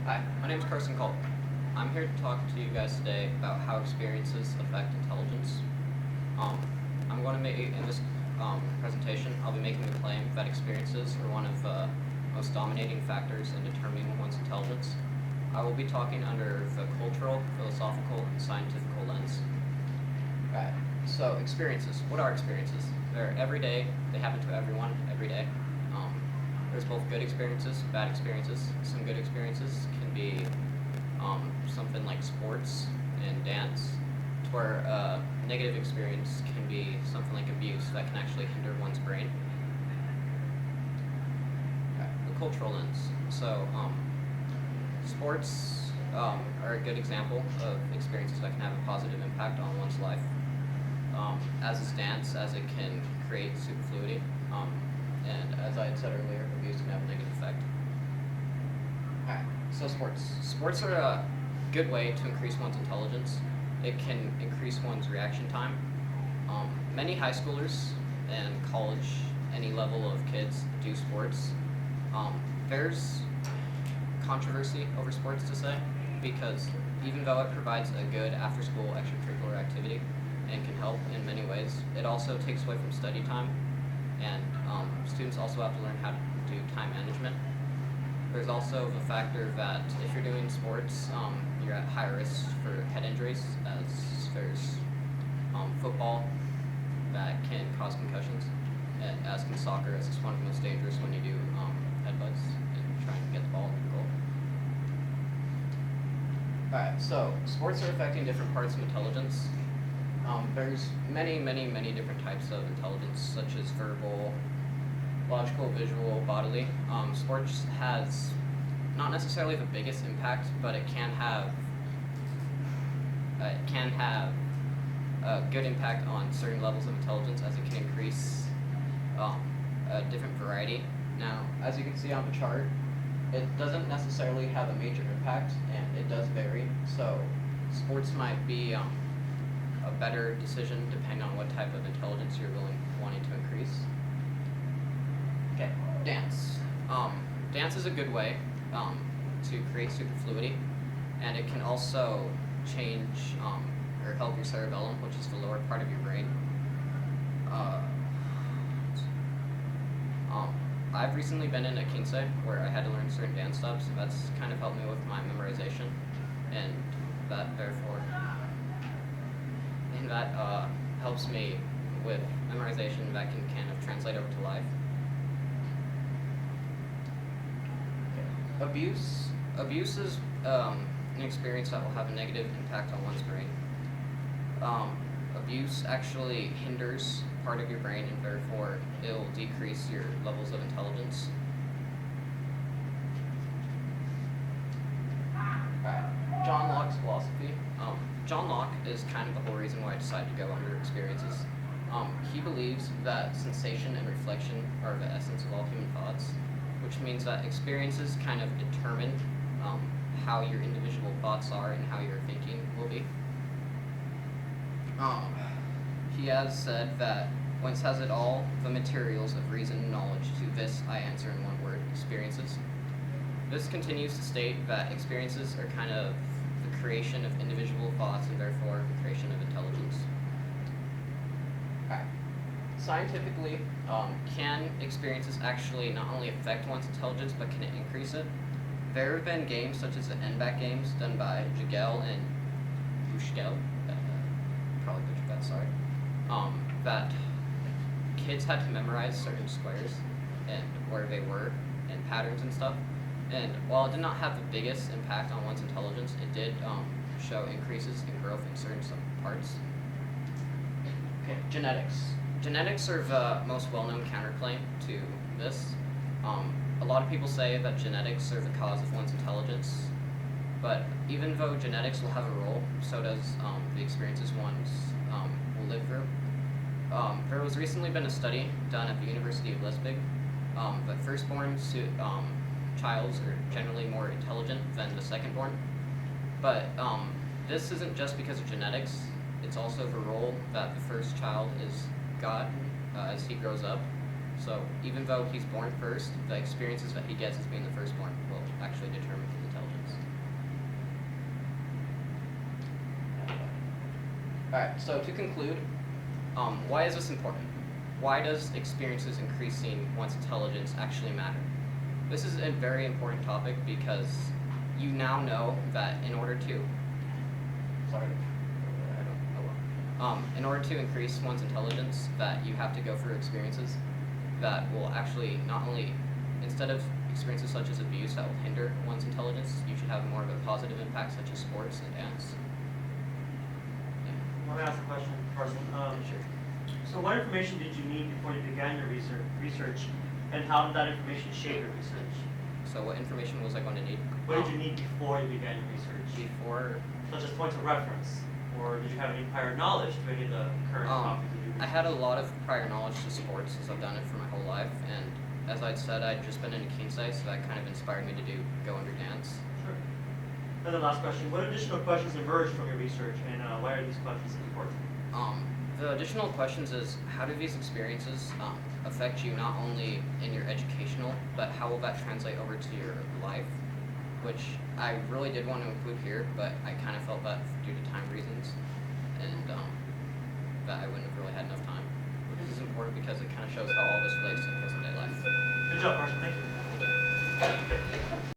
Hi, my name is Carson Culp. I'm here to talk to you guys today about how experiences affect intelligence. Um, I'm going to make, in this presentation, I'll be making the claim that experiences are one of the most dominating factors in determining one's intelligence. I will be talking under the cultural, philosophical, and scientific lens. Okay, so experiences. What are experiences? They're everyday, they happen to everyone every day. There's both good experiences, bad experiences. Some good experiences can be something like sports and dance, to where a negative experience can be something like abuse that can actually hinder one's brain. Okay. The cultural lens. So sports are a good example of experiences that can have a positive impact on one's life. As is dance, as it can create superfluity. And as I had said earlier, abuse can have a negative effect. Alright, so sports. Sports are a good way to increase one's intelligence. It can increase one's reaction time. Many high schoolers and college, any level of kids do sports. There's controversy over sports to say, because even though it provides a good after-school extracurricular activity and can help in many ways, it also takes away from study time. And students also have to learn how to do time management. There's also the factor that if you're doing sports, you're at higher risk for head injuries, as there's football that can cause concussions, and as can soccer, as it's one of the most dangerous when you do headbutts and trying to get the ball in the goal. Alright, so sports are affecting different parts of intelligence. There's many different types of intelligence, such as verbal, logical, visual, bodily. Sports has not necessarily the biggest impact, but it can have a good impact on certain levels of intelligence, as it can increase a different variety. Now, as you can see on the chart, it doesn't necessarily have a major impact, and it does vary. So sports might be a better decision depending on what type of intelligence you're wanting to increase. Okay, dance. Dance is a good way to create superfluity, and it can also change or help your cerebellum, which is the lower part of your brain. I've recently been in a quince where I had to learn certain dance steps, and that's kind of helped me with my memorization, and that helps me with memorization that can kind of translate over to life. Okay. Abuse is an experience that will have a negative impact on one's brain. Abuse actually hinders part of your brain, and therefore it will decrease your levels of intelligence. Alright, John Locke's philosophy. John Locke is kind of the whole reason why I decided to go under experiences. He believes that sensation and reflection are the essence of all human thoughts, which means that experiences kind of determine how your individual thoughts are and how your thinking will be. He has said that whence has it all the materials of reason and knowledge, to this I answer in one word, experiences. This continues to state that experiences are kind of the creation of individual thoughts, and therefore the creation of intelligence. Alright. Scientifically, can experiences actually not only affect one's intelligence, but can it increase it? There have been games such as the NBAC games done by Jagel and Bushkel, probably butchered that, sorry, that kids had to memorize certain squares and where they were and patterns and stuff. And while it did not have the biggest impact on one's intelligence, it did show increases in growth in certain parts. Okay, genetics. Genetics are the most well-known counterclaim to this. A lot of people say that genetics are the cause of one's intelligence, but even though genetics will have a role, so does the experiences one will live through. There was recently been a study done at the University of Leipzig that firstborn childs are generally more intelligent than the secondborn. But this isn't just because of genetics, it's also the role that the first child is got as he grows up. So even though he's born first, the experiences that he gets as being the firstborn will actually determine his intelligence. Alright, so to conclude, why is this important? Why does experiences increasing one's intelligence actually matter? This is a very important topic because you now know that in order to in order to increase one's intelligence, that you have to go through experiences that will actually not only, instead of experiences such as abuse that will hinder one's intelligence, you should have more of a positive impact such as sports and dance. Let me ask a question, Carson. Sure. So what information did you need before you began your research, and how did that information shape your research? So what information was I going to need? What did you need before you began your research? Before, Such as points of reference, or did you have any prior knowledge to any of the current topics that you I had a lot of prior knowledge to sports since I've done it for my whole life, and as I'd said, I'd just been in a Kinsei, so that kind of inspired me to go under dance. Sure. And the last question, what additional questions emerged from your research, and why are these questions important? The additional questions is, how do these experiences affect you not only in your educational, but how will that translate over to your life? Which I really did want to include here, but I kind of felt that due to time reasons, and that I wouldn't have really had enough time. This is important because it kind of shows how all this relates to present day life. Good job, Carson. Thank you.